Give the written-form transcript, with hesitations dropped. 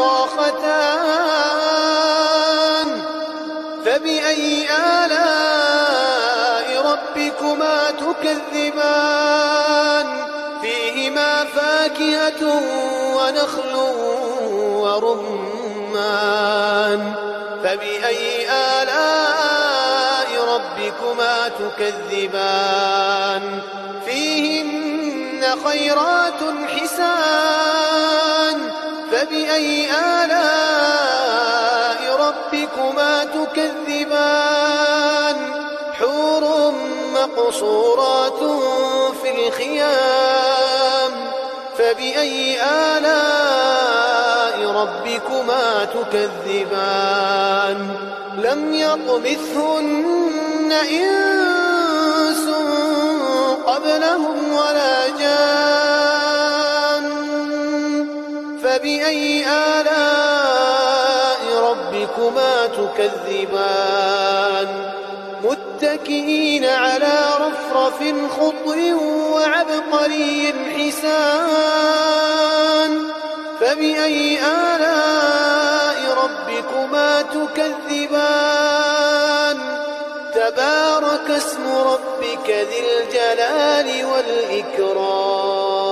ضاختان فبأي آلاء ربكما تكذبان فيهما فاكهة ونخل ورمان فبأي آلاء ربكما تكذبان فيهن خيرات حسان فبأي آلاء ربكما تكذبان حور مقصورات في الخيام فبأي آلاء ربكما تكذبان لم يطمثهن إنس قبلهم ولا جان فبأي آلاء ربكما تكذبان متكئين على رفرف خضر وعبقري حسان فبأي آلاء ربكما تكذبان تبارك اسم ربك ذي الجلال والإكرام